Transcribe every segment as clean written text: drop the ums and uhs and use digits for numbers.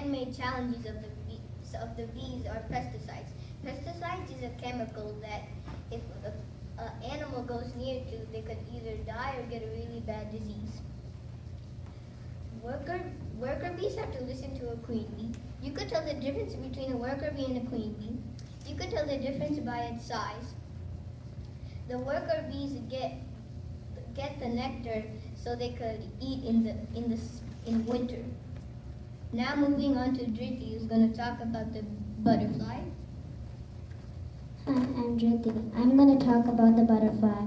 man-made challenges of the bees are pesticides. Pesticides is a chemical that if an animal goes near to, they could either die or get a really bad disease. Worker bees have to listen to a queen bee. You could tell the difference between a worker bee and a queen bee. You could tell the difference by its size. The worker bees get the nectar so they could eat in winter. Now moving on to Driti, who's going to talk about the butterfly. Hi, I'm Driti. I'm going to talk about the butterfly.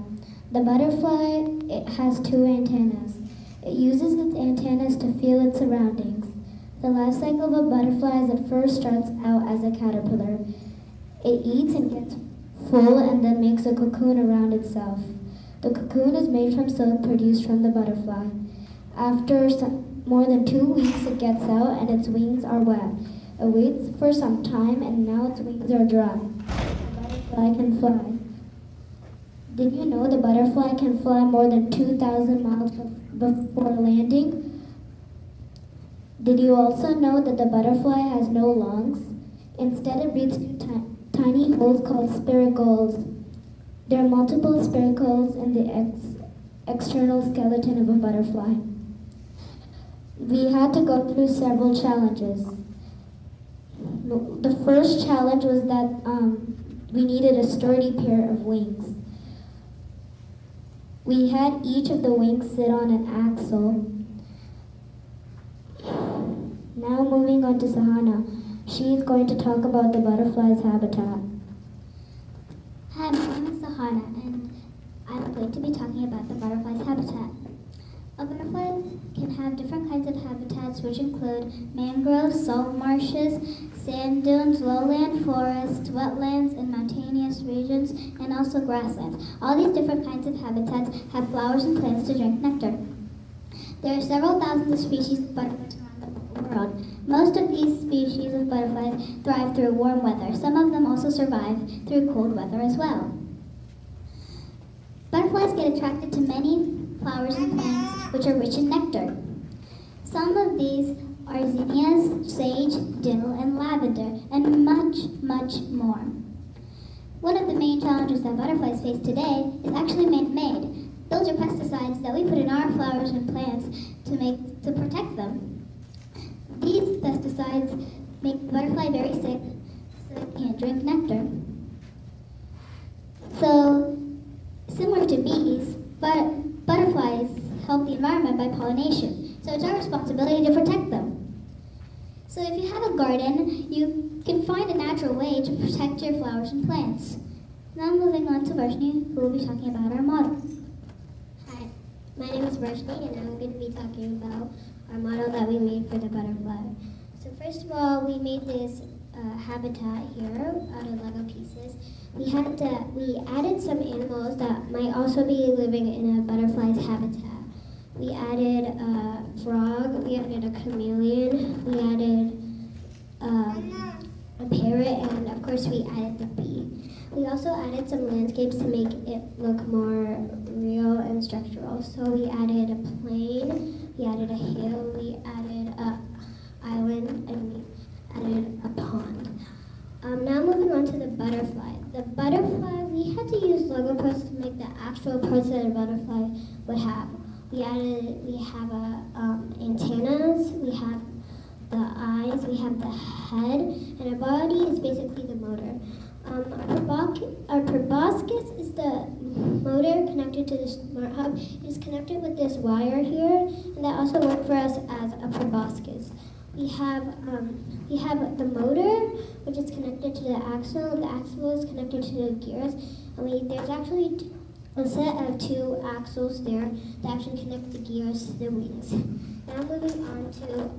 The butterfly, it has two antennas. It uses its antennas to feel its surroundings. The life cycle of a butterfly is it first starts out as a caterpillar. It eats and gets full and then makes a cocoon around itself. The cocoon is made from silk produced from the butterfly. After more than 2 weeks, it gets out and its wings are wet. It waits for some time and now its wings are dry. The butterfly can fly. Did you know the butterfly can fly more than 2,000 miles before landing? Did you also know that the butterfly has no lungs? Instead, it breathes through tiny holes called spiracles. There are multiple spiracles in the external skeleton of a butterfly. We had to go through several challenges. The first challenge was that we needed a sturdy pair of wings. We had each of the wings sit on an axle. Now moving on to Sahana. She is going to talk about the butterfly's habitat. Hi, my name is Sahana, and I'm going to be talking about the butterfly's habitat. A butterfly can have different kinds of habitats, which include mangroves, salt marshes, sand dunes, lowland forests, wetlands, and mountainous regions, and also grasslands. All these different kinds of habitats have flowers and plants to drink nectar. There are several thousands of species of butterflies around the world. Most of these species of butterflies thrive through warm weather. Some of them also survive through cold weather as well. Butterflies get attracted to many flowers and plants which are rich in nectar. Some of these are zinnias, sage, dill, and lavender, and much, much more. One of the main challenges that butterflies face today is actually man-made. Those are pesticides that we put in our flowers and plants to protect them. These pesticides make the butterfly very sick, so it can't drink nectar. So, similar to bees, butterflies help the environment by pollination, so it's our responsibility to protect them. So if you have a garden, you can find a natural way to protect your flowers and plants. Now moving on to Varshni, who will be talking about our model. Hi, my name is Varshni, and I'm going to be talking about our model that we made for the butterfly. So first of all, we made this habitat here out of Lego pieces. We added some animals that might also be living in a butterfly's habitat. We added a frog, we added a chameleon, we added a parrot, and of course we added the bee. We also added some landscapes to make it look more real and structural. So we added a plain, we added a hill, we added an island, and we added a pond. Now moving on to the butterfly. The butterfly, we had to use Lego parts to make the actual parts that a butterfly would have. We have antennas, we have the eyes, we have the head, and our body is basically the motor. Our proboscis is the motor connected to the smart hub. It is connected with this wire here, and that also works for us as a proboscis. We have the motor, which is connected to the axle. The axle is connected to the gears, and there's actually a set of 2 axles there that actually connect the gears to the wings. Now moving on to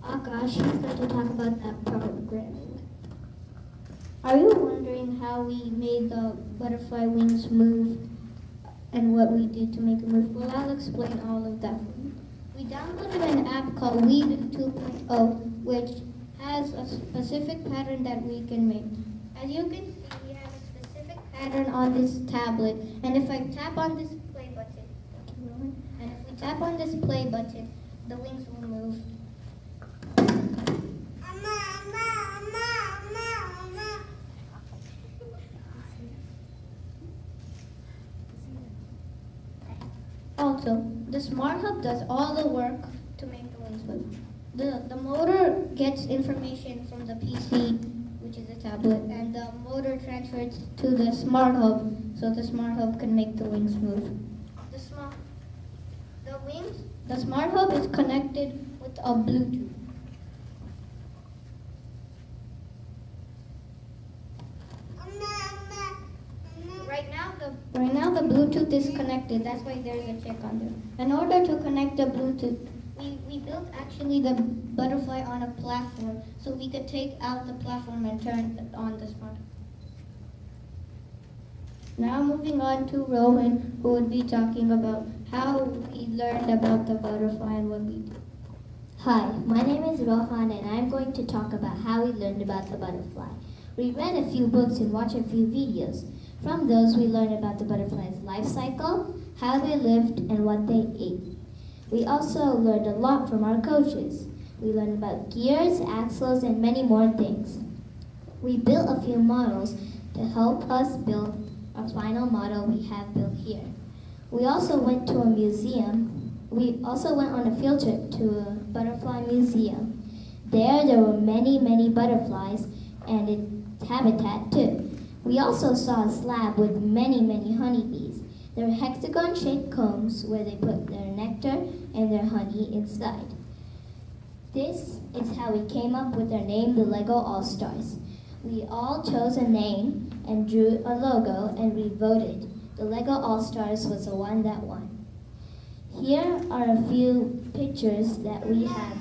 Akash, he's going to talk about the programming. Are you wondering how we made the butterfly wings move and what we did to make it move? Well, I'll explain all of that for you. We downloaded an app called Weave 2.0, which has a specific pattern that we can make. As you can see, we have a specific pattern on this tablet, and if I tap on this play button, the wings will move. Also, the Smart Hub does all the work to make the wings move. The motor gets information from the PC, which is a tablet, and the motor transfers to the Smart Hub, so the Smart Hub can make the wings move. The Smart Hub is connected with a Bluetooth. Right now the Bluetooth is connected. That's why there's a check on there. In order to connect the Bluetooth, we built actually the butterfly on a platform, so we could take out the platform and turn it on the Smart Hub. Now moving on to Rowan, who would be talking about how we learned about the butterfly and what we did. Hi, my name is Rohan and I'm going to talk about how we learned about the butterfly. We read a few books and watched a few videos. From those we learned about the butterfly's life cycle, how they lived, and what they ate. We also learned a lot from our coaches. We learned about gears, axles, and many more things. We built a few models to help us build our final model we have built here. We also went to a museum. We also went on a field trip to a butterfly museum. There were many butterflies and its habitat too. We also saw a slab with many honeybees. They're hexagon-shaped combs where they put their nectar and their honey inside. This is how we came up with our name, the Lego All-Stars. We all chose a name and drew a logo and we voted. The Lego All-Stars was the one that won. Here are a few pictures that we have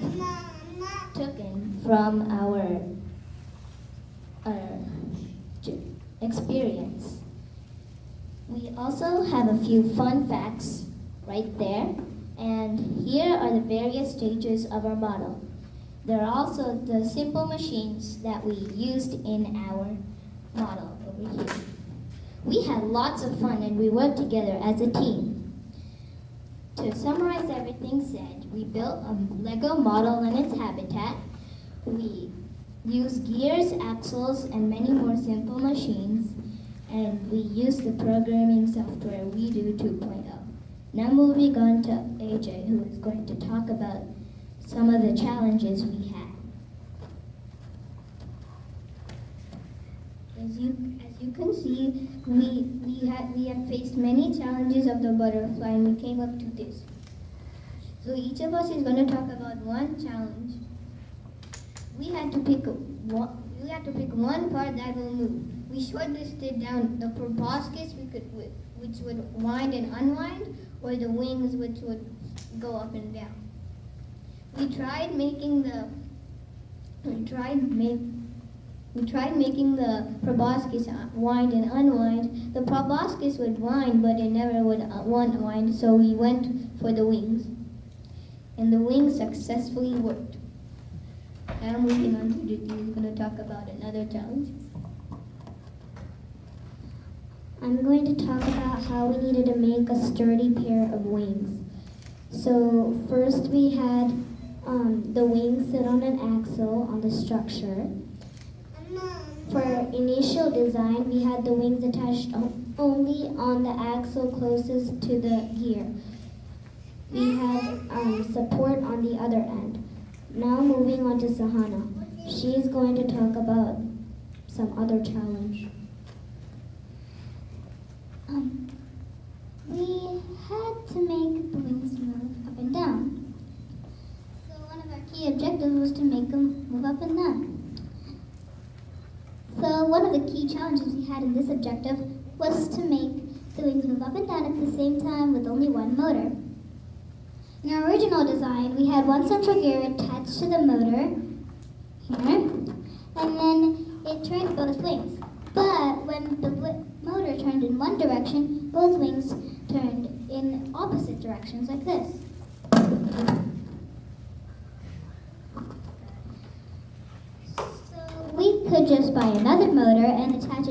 taken from our experience. We also have a few fun facts right there, and here are the various stages of our model. There are also the simple machines that we used in our model over here. We had lots of fun and we worked together as a team. To summarize everything said, we built a Lego model and its habitat. We used gears, axles, and many more simple machines, and we used the programming software WeDo 2.0. Now moving on to AJ, who is going to talk about some of the challenges we had. As you can see, we have faced many challenges of the butterfly, and we came up to this. So each of us is going to talk about one challenge. We had to pick one part that will move. We shortlisted down the proboscis, which would wind and unwind, or the wings, which would go up and down. We tried making the proboscis wind and unwind. The proboscis would wind, but it never would unwind, so we went for the wings. And the wings successfully worked. Now moving on to Judy, who's going to talk about another challenge. I'm going to talk about how we needed to make a sturdy pair of wings. So first we had the wings sit on an axle on the structure. For initial design, we had the wings attached only on the axle closest to the gear. We had support on the other end. Now moving on to Sahana. She is going to talk about some other challenge. We had to make the wings move up and down. So one of our key objectives was to make them move up and down. So one of the key challenges we had in this objective was to make the wings move up and down at the same time with only one motor. In our original design, we had one central gear attached to the motor here, and then it turned both wings. But when the motor turned in one direction, both wings turned in opposite directions like this. So we could just buy another motor and attach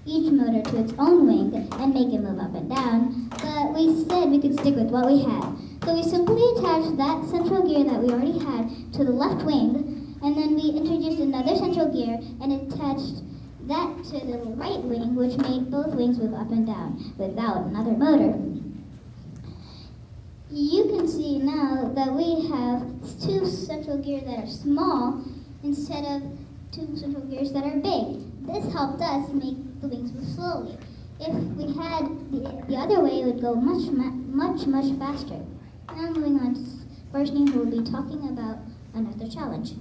each motor to its own wing and make it move up and down, but we said we could stick with what we had. So we simply attached that central gear that we already had to the left wing, and then we introduced another central gear and attached that to the right wing, which made both wings move up and down without another motor. You can see now that we have two central gears that are small instead of two central gears that are big. This helped us make the wings move slowly. If we had the other way, it would go much faster. Now moving on to Varshney, who will be talking about another challenge.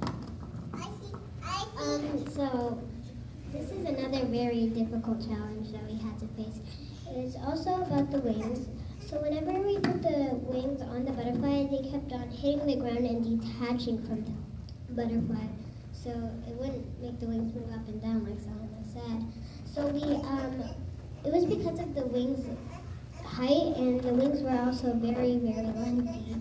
So this is another very difficult challenge that we had to face. It's also about the wings. So whenever we put the wings on the butterfly, they kept on hitting the ground and detaching from the butterfly. So it wouldn't make the wings move up and down like Solomon said. So it was because of the wings height, and the wings were also very lengthy.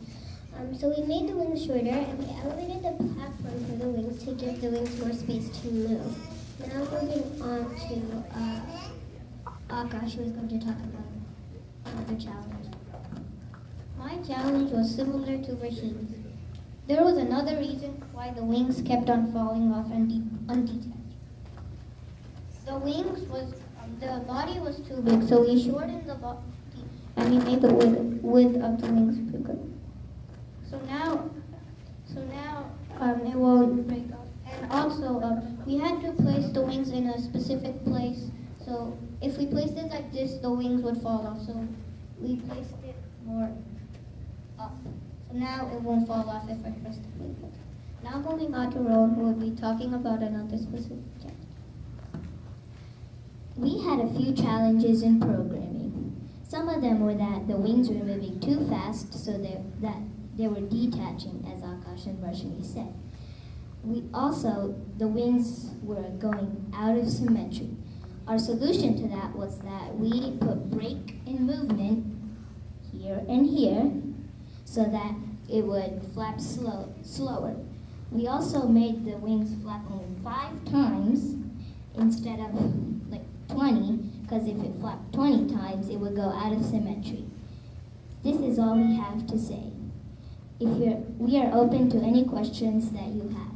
So we made the wings shorter, and we elevated the platform for the wings to give the wings more space to move. Now moving on to Akash, who is going to talk about another challenge. My challenge was similar to Rashid's. There was another reason why the wings kept on falling off and undetached. The body was too big, so we shortened the body and we made the width of the wings bigger. So now it won't break up. And also, we had to place the wings in a specific place. So if we placed it like this, the wings would fall off. So we placed it more up. So now it won't fall off if I press the play button. Now moving on to Rowan, who will be talking about another specific challenge. We had a few challenges in programming. Some of them were that the wings were moving too fast, so that they were detaching, as Akash and Varshini said. The wings were going out of symmetry. Our solution to that was that we put break in movement here and here so that it would flap slower. We also made the wings flap only 5 times instead of 20, because if it flapped 20 times, it would go out of symmetry. This is all we have to say. We are open to any questions that you have.